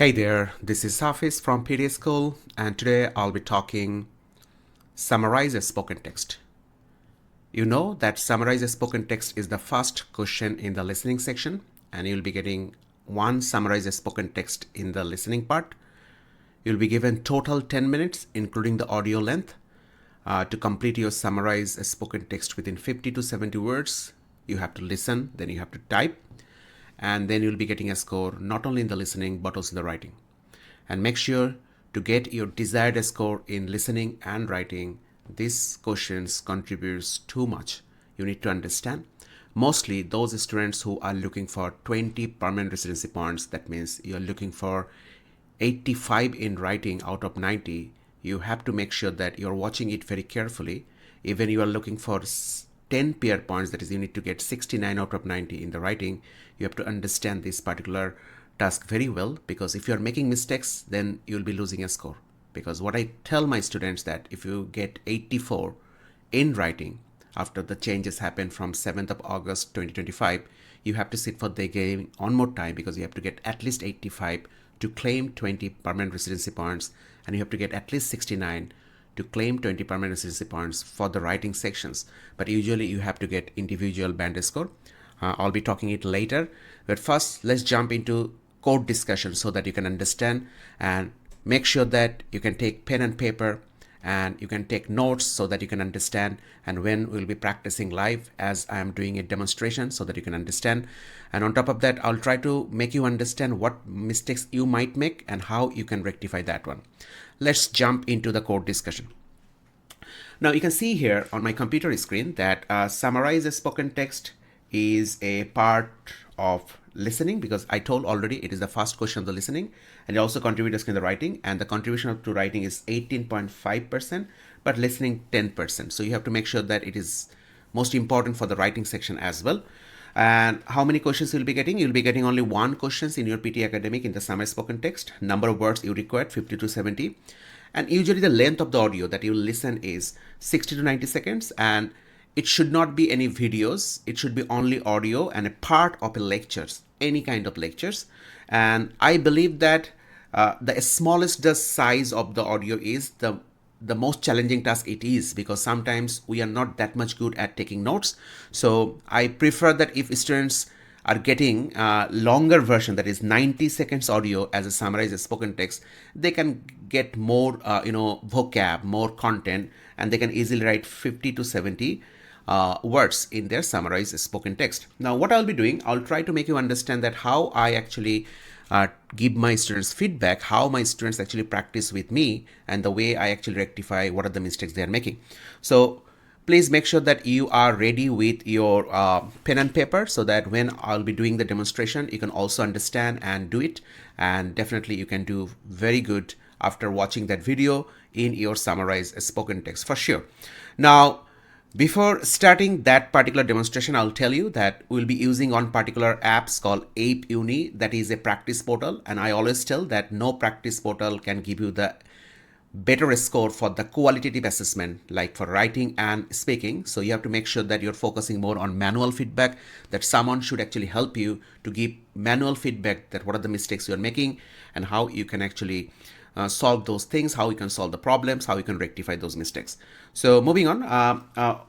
Hey there, this is Hafiz from PTE School, and today I'll be talking summarize a spoken text. You know that summarize a spoken text is the first question in the listening section, and you'll be getting one summarize a spoken text in the listening part. You'll be given total 10 minutes, including the audio length, to complete your summarize a spoken text within 50 to 70 words. You have to listen, then you have to type, and then you'll be getting a score not only in the listening but also in the writing. And make sure to get your desired score in listening and writing. These questions contributes too much. You need to understand. Mostly those students who are looking for 20 permanent residency points, that means you're looking for 85 in writing out of 90, you have to make sure that you're watching it very carefully. Even you are looking for 10 pair points, that is you need to get 69 out of 90 in the writing, you have to understand this particular task very well, because if you're making mistakes, then you'll be losing a score. Because what I tell my students that if you get 84 in writing after the changes happen from 7th of August 2025, you have to sit for the game one more time, because you have to get at least 85 to claim 20 permanent residency points, and you have to get at least 69 to claim 20 permanent residency points for the writing sections. But usually you have to get individual band score. I'll be talking it later, but first let's jump into code discussion so that you can understand, and make sure that you can take pen and paper and you can take notes so that you can understand, and when we'll be practicing live as I am doing a demonstration so that you can understand. And on top of that, I'll try to make you understand what mistakes you might make and how you can rectify that one. Let's jump into the code discussion. Now you can see here on my computer screen that summarize a spoken text is a part of listening, because I told already it is the first question of the listening, and it also contributes in the writing, and the contribution to writing is 18.5%, but listening 10%. So you have to make sure that it is most important for the writing section as well. And how many questions you'll be getting? You'll be getting only one questions in your PTE academic in the summary spoken text. Number of words you require 50 to 70, and usually the length of the audio that you listen is 60 to 90 seconds, and it should not be any videos. It should be only audio and a part of a lectures, any kind of lectures. And I believe that the smallest the size of the audio is, the most challenging task it is, because sometimes we are not that much good at taking notes. So I prefer that if students are getting a longer version, that is 90 seconds audio as a summarized spoken text, they can get more vocab, more content, and they can easily write 50 to 70 words in their summarized spoken text. Now what I'll be doing, I'll try to make you understand that how I actually give my students feedback, how my students actually practice with me, and the way I actually rectify what are the mistakes they are making. So please make sure that you are ready with your pen and paper, so that when I'll be doing the demonstration, you can also understand and do it. And definitely you can do very good after watching that video in your summarized spoken text for sure. Now, before starting that particular demonstration, I'll tell you that we'll be using one particular apps called Ape Uni. That is a practice portal, and I always tell that no practice portal can give you the better score for the qualitative assessment, like for writing and speaking. So you have to make sure that you're focusing more on manual feedback, that someone should actually help you to give manual feedback, that what are the mistakes you're making and how you can actually solve those things, how you can solve the problems, how you can rectify those mistakes. So moving on,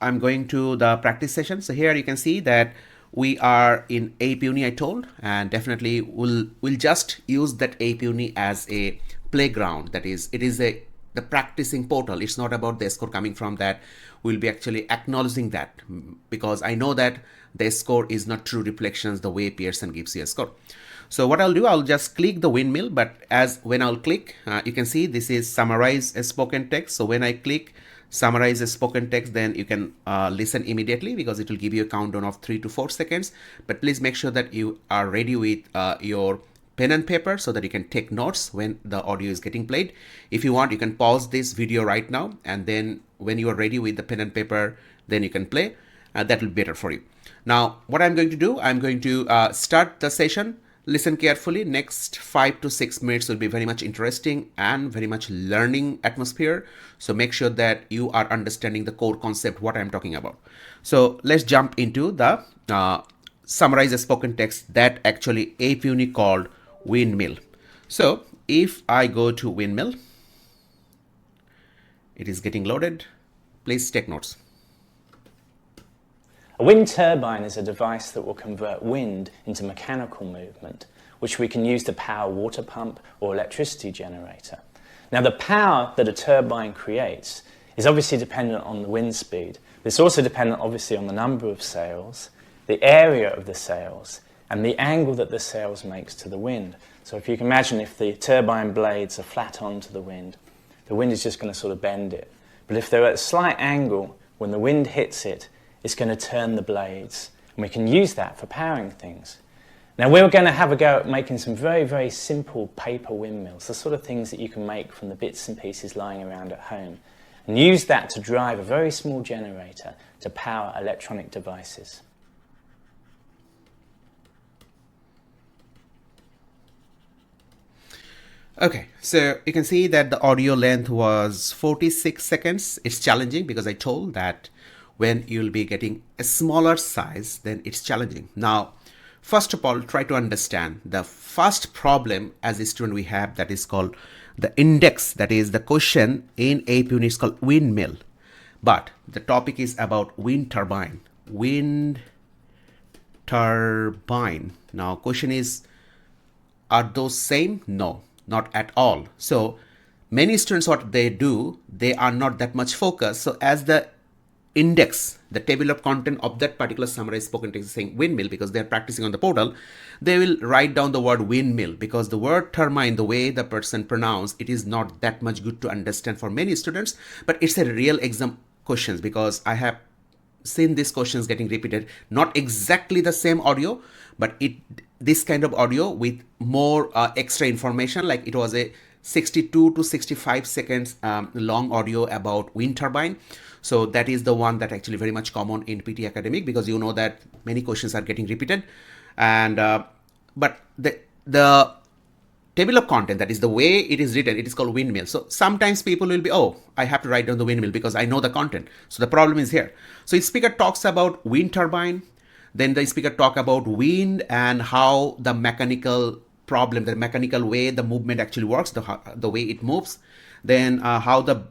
I'm going to the practice session. So here you can see that we are in Ape Uni, I told, and definitely we'll just use that Ape Uni as a playground. That is, it is the practicing portal. It's not about the score coming from that. We'll be actually acknowledging that, because I know that the score is not true reflections the way Pearson gives you a score. So what I'll do, I'll just click the windmill, but when I'll click, you can see this is summarize a spoken text. So when I click summarize a spoken text, then you can listen immediately, because it will give you a countdown of 3 to 4 seconds. But please make sure that you are ready with your pen and paper so that you can take notes when the audio is getting played. If you want, you can pause this video right now, and then when you are ready with the pen and paper, then you can play. That will be better for you. Now what I'm going to do, I'm going to start the session. Listen carefully. Next 5 to 6 minutes will be very much interesting and very much learning atmosphere. So make sure that you are understanding the core concept, what I'm talking about. So let's jump into the summarize a spoken text that actually Ape Uni called windmill. So if I go to windmill, it is getting loaded. Please take notes. A wind turbine is a device that will convert wind into mechanical movement, which we can use to power a water pump or electricity generator. Now, the power that a turbine creates is obviously dependent on the wind speed. It's also dependent, obviously, on the number of sails, the area of the sails, and the angle that the sails makes to the wind. So if you can imagine, if the turbine blades are flat onto the wind is just going to sort of bend it. But if they're at a slight angle, when the wind hits it, it's going to turn the blades. And we can use that for powering things. Now, we're going to have a go at making some very, very simple paper windmills, the sort of things that you can make from the bits and pieces lying around at home, and use that to drive a very small generator to power electronic devices. Okay, so you can see that the audio length was 46 seconds. It's challenging because I told that when you'll be getting a smaller size, then it's challenging. Now, first of all, try to understand the first problem as a student we have, that is called the index, that is the question in AP unit is called windmill. But the topic is about wind turbine. Wind turbine. Now, question is, are those same? No, not at all. So many students, what they do, they are not that much focused. So as the index, the table of content of that particular summarized spoken text is saying windmill, because they're practicing on the portal, they will write down the word windmill, because the word turbine, the way the person pronounce it, is not that much good to understand for many students. But it's a real exam questions, because I have seen these questions getting repeated, not exactly the same audio, but this kind of audio with more extra information, like it was a 62 to 65 seconds long audio about wind turbine. So that is the one that actually very much common in PT academic, because you know that many questions are getting repeated. And but the table of content, that is the way it is written, it is called windmill. So sometimes people will be, oh, I have to write down the windmill because I know the content. So the problem is here. So if speaker talks about wind turbine, then the speaker talk about wind and how the mechanical problem, the mechanical way the movement actually works, the way it moves, then how the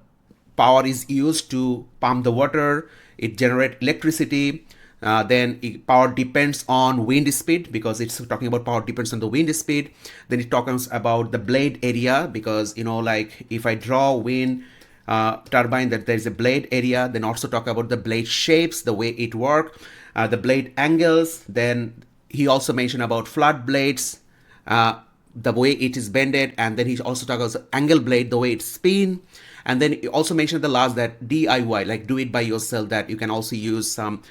power is used to pump the water, it generate electricity, then power depends on wind speed, because it's talking about power depends on the wind speed. Then it talks about the blade area, because you know, like if I draw wind turbine, that there is a blade area. Then also talk about the blade shapes, the way it work, the blade angles. Then he also mentioned about flood blades, the way it is bended. And then he also talks about angle blade, the way it's spin. And then he also mentioned the last, that DIY, like do it by yourself, that you can also use some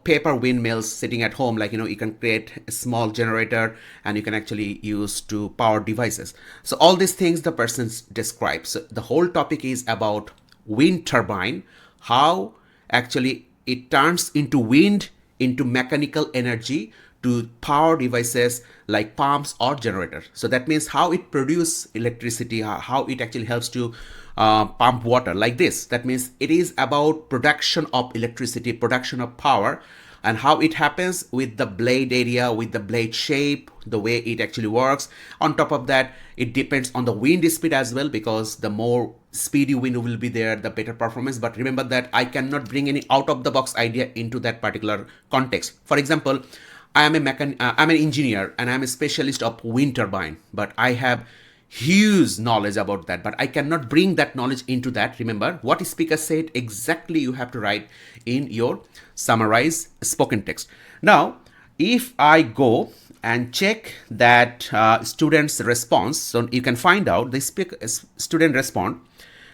paper windmills sitting at home, like you can create a small generator and you can actually use to power devices. So all these things the person describes. So the whole topic is about wind turbine, how actually it turns into wind into mechanical energy to power devices like pumps or generator. So that means how it produces electricity, how it actually helps to pump water like this. That means it is about production of electricity, production of power, and how it happens with the blade area, with the blade shape, the way it actually works. On top of that, it depends on the wind speed as well, because the more speedy wind will be there, the better performance. But remember that I cannot bring any out of the box idea into that particular context. For example, I'm an engineer and I'm a specialist of wind turbine, but I have huge knowledge about that, but I cannot bring that knowledge into that. Remember what speaker said exactly, you have to write in your summarized spoken text. Now, if I go and check that student's response, so you can find out the student respond.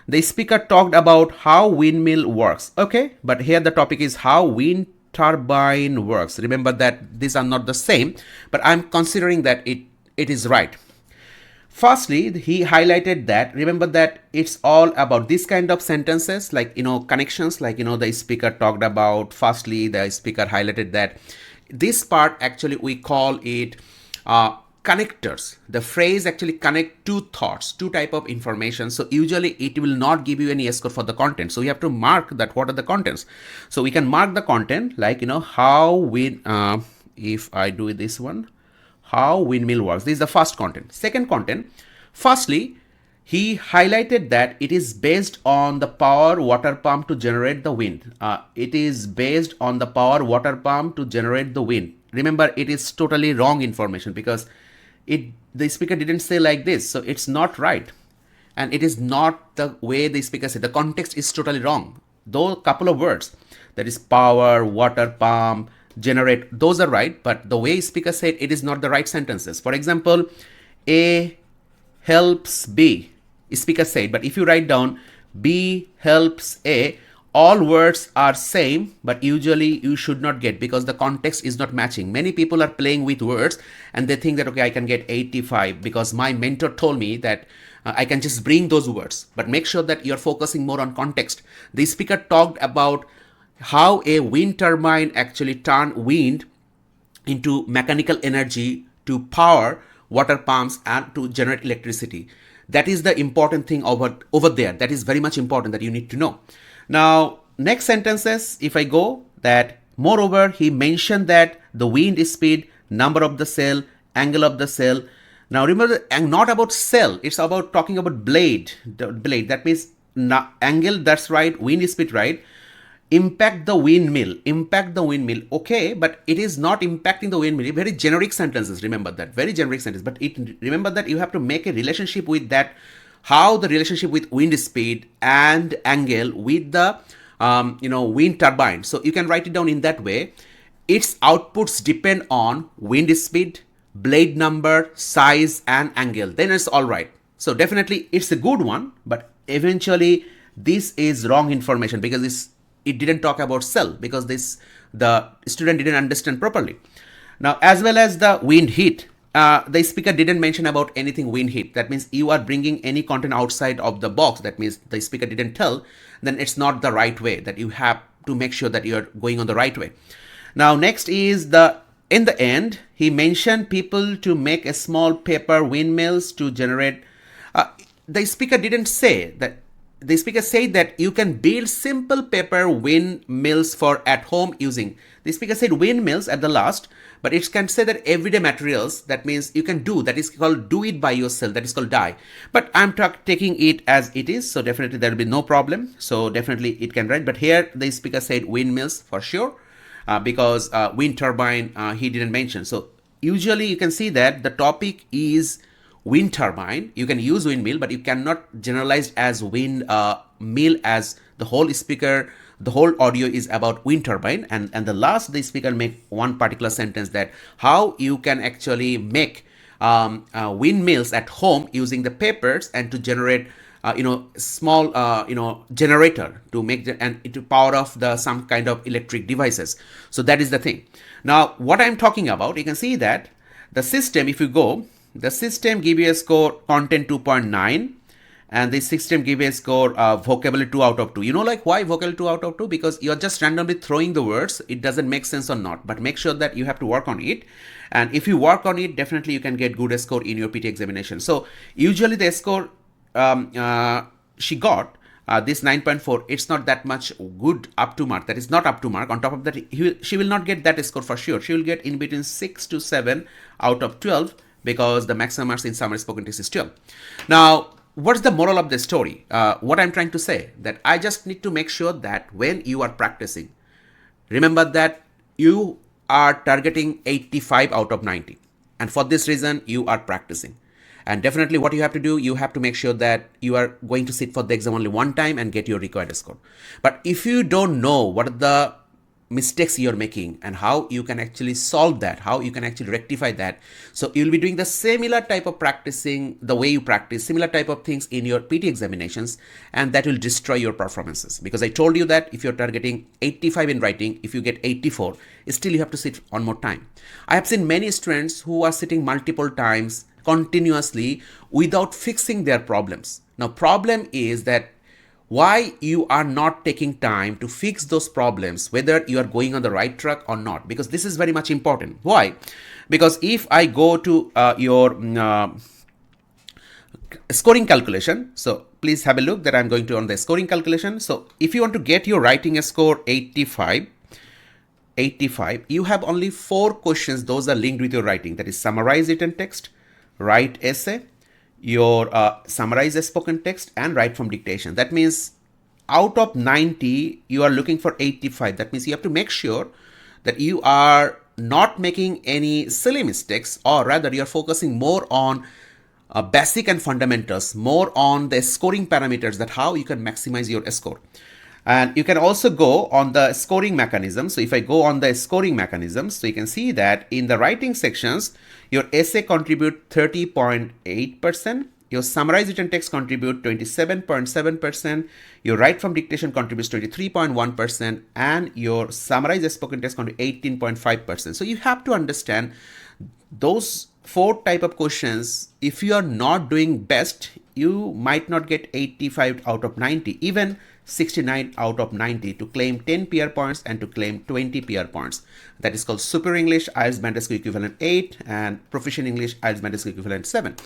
The speaker talked about how windmill works. Okay, but here the topic is how wind turbine works. Remember that these are not the same, but I'm considering that it is right. Firstly, he highlighted that, remember that it's all about this kind of sentences, like connections, like the speaker talked about. Firstly, the speaker highlighted that this part actually we call it connectors. The phrase actually connect two thoughts, two type of information. So usually it will not give you any score for the content. So you have to mark that what are the contents. So we can mark the content like how we if I do this one, how windmill works. This is the first content. Second content, firstly, he highlighted that it is based on the power water pump to generate the wind. It is based on the power water pump to generate the wind. Remember, it is totally wrong information because the speaker didn't say like this, so it's not right. And it is not the way the speaker said. The context is totally wrong. Though a couple of words, that is power, water pump, generate, those are right, but the way speaker said it is not the right sentences. For example, A helps B, speaker said, but if you write down B helps A, all words are same, but usually you should not get because the context is not matching. Many people are playing with words and they think that, okay, I can get 85 because my mentor told me that I can just bring those words. But make sure that you're focusing more on context. The speaker talked about how a wind turbine actually turn wind into mechanical energy to power water pumps and to generate electricity. That is the important thing over there. That is very much important that you need to know. Now, next sentences, if I go, that moreover, he mentioned that the wind speed, number of the sail, angle of the sail. Now remember, and not about sail, it's about talking about blade. The blade, that means angle, that's right, wind speed, right? Impact the windmill, okay, but it is not impacting the windmill. Very generic sentences, remember that, very generic sentence, but remember that you have to make a relationship with that, how the relationship with wind speed and angle with the wind turbine. So you can write it down in that way. Its outputs depend on wind speed, blade number, size and angle. Then it's all right. So definitely it's a good one, but eventually this is wrong information because it didn't talk about cell because the student didn't understand properly. Now, as well as the wind heat, the speaker didn't mention about anything wind heat. That means you are bringing any content outside of the box. That means the speaker didn't tell, then it's not the right way. That you have to make sure that you're going on the right way. Now, next is in the end, he mentioned people to make a small paper windmills to generate. The speaker didn't say that. The speaker said that you can build simple paper windmills for at home using. The speaker said windmills at the last, but it can say that everyday materials. That means you can do. That is called do it by yourself. That is called die. But I'm taking it as it is, so definitely there will be no problem. So definitely it can write. But here the speaker said windmills for sure, because wind turbine he didn't mention. So usually you can see that the topic is wind turbine. You can use windmill, but you cannot generalize as wind mill as the whole speaker. The whole audio is about wind turbine, and the last the speaker make one particular sentence that how you can actually make windmills at home using the papers and to generate small generator to make and to power off some kind of electric devices. So that is the thing. Now what I'm talking about, you can see that the system, if you go, the system give you a score content 2.9 and the system give you a score vocabulary 2 out of 2. You know, like why vocabulary 2 out of 2? Because you're just randomly throwing the words. It doesn't make sense or not, but make sure that you have to work on it. And if you work on it, definitely you can get good score in your PT examination. So usually the score she got this 9.4, it's not that much good up to mark. That is not up to mark. On top of that, she will not get that score for sure. She will get in between 6 to 7 out of 12 because the maximum marks in summary spoken text is 12. Now, what's the moral of the story? What I'm trying to say, that I just need to make sure that when you are practicing, remember that you are targeting 85 out of 90. And for this reason, you are practicing. And definitely what you have to do, you have to make sure that you are going to sit for the exam only one time and get your required score. But if you don't know what are the mistakes you're making and how you can actually solve that, how you can actually rectify that, so you'll be doing the similar type of practicing, the way you practice, similar type of things in your PT examinations, and that will destroy your performances. Because I told you that if you're targeting 85 in writing, if you get 84, still you have to sit one more time. I have seen many students who are sitting multiple times continuously without fixing their problems. Now, problem is that why you are not taking time to fix those problems, whether you are going on the right track or not, because this is very much important. Why? Because if I go to your scoring calculation, so please have a look that I'm going to on the scoring calculation. So if you want to get your writing score 85, 85, you have only 4 questions. Those are linked with your writing. That is summarize written text, write essay, your summarize a spoken text, and write from dictation. That means out of 90, you are looking for 85. That means you have to make sure that you are not making any silly mistakes, or rather you are focusing more on basic and fundamentals, more on the scoring parameters, that how you can maximize your score. And you can also go on the scoring mechanism. So if I go on the scoring mechanism, so you can see that in the writing sections, your essay contribute 30.8%, your summarize written text contribute 27.7%, your write from dictation contributes 23.1%, and your summarize spoken text contribute 18.5%. So you have to understand those 4 type of questions. If you are not doing best, you might not get 85 out of 90, even 69 out of 90 to claim 10 PR points and to claim 20 PR points. That is called Super English, IELTS Band Score equivalent 8, and Proficient English, IELTS Band Score equivalent 7.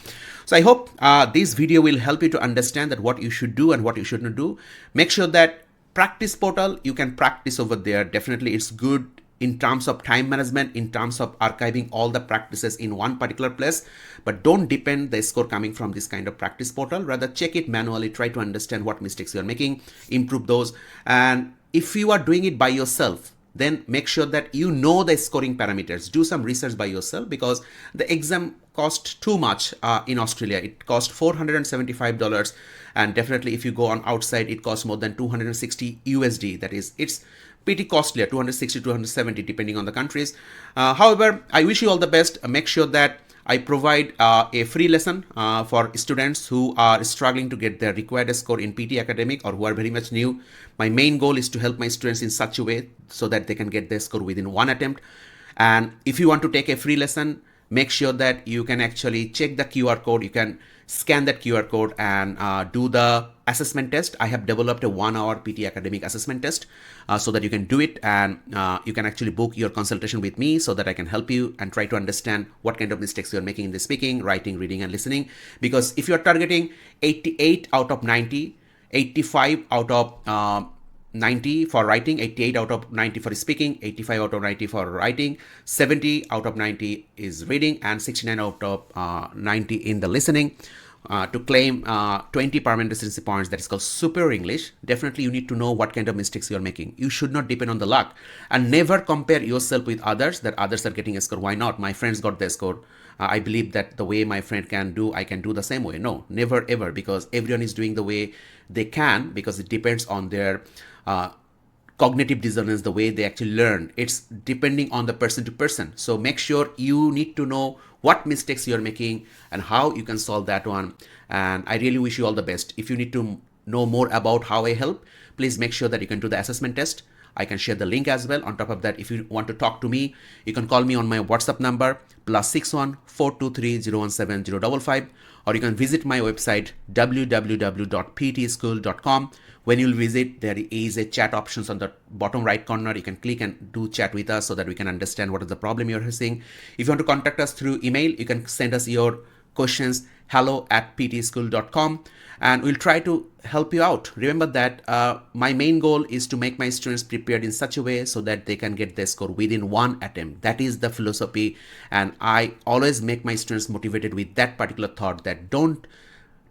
So I hope this video will help you to understand that what you should do and what you shouldn't do. Make sure that practice portal, you can practice over there. Definitely it's good in terms of time management, in terms of archiving all the practices in one particular place, but don't depend the score coming from this kind of practice portal. Rather check it manually, try to understand what mistakes you are making, improve those. And if you are doing it by yourself, then make sure that you know the scoring parameters. Do some research by yourself, because the exam cost too much in Australia. It cost $475, and definitely if you go on outside, it costs more than 260 USD. That is, it's pretty costly, 260, 270 depending on the countries. However, I wish you all the best. Make sure that I provide a free lesson for students who are struggling to get their required score in PT academic, or who are very much new. My main goal is to help my students in such a way so that they can get their score within one attempt. And if you want to take a free lesson, make sure that you can actually check the QR code. You can scan that QR code and do the assessment test. I have developed a 1-hour PT academic assessment test so that you can do it, and you can actually book your consultation with me so that I can help you and try to understand what kind of mistakes you're making in the speaking, writing, reading, and listening. Because if you're targeting 88 out of 90, 85 out of 90 for writing, 88 out of 90 for speaking, 85 out of 90 for writing, 70 out of 90 is reading, and 69 out of 90 in the listening. To claim 20 permanent residency points, that is called Super English, definitely you need to know what kind of mistakes you are making. You should not depend on the luck, and never compare yourself with others, that others are getting a score. Why not? My friends got their score. I believe that the way my friend can do, I can do the same way. No, never ever, because everyone is doing the way they can, because it depends on their cognitive dissonance, the way they actually learn. It's depending on the person to person. So make sure you need to know what mistakes you're making and how you can solve that one. And I really wish you all the best. If you need to know more about how I help, please make sure that you can do the assessment test. I can share the link as well. On top of that, if you want to talk to me, you can call me on my WhatsApp number +61 423 017 055, or you can visit my website www.ptschool.com. When you'll visit, there is a chat options on the bottom right corner. You can click and do chat with us so that we can understand what is the problem you're facing. If you want to contact us through email, you can send us your questions hello@ptschool.com, and we'll try to help you out. Remember that my main goal is to make my students prepared in such a way so that they can get their score within one attempt. That is the philosophy, and I always make my students motivated with that particular thought, that don't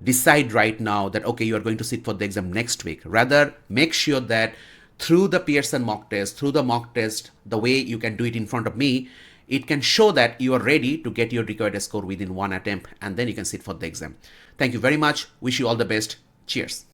decide right now that okay, you are going to sit for the exam next week. Rather, make sure that through the Pearson mock test, through the mock test, the way you can do it in front of me, it can show that you are ready to get your required score within one attempt, and then you can sit for the exam. Thank you very much. Wish you all the best. Cheers.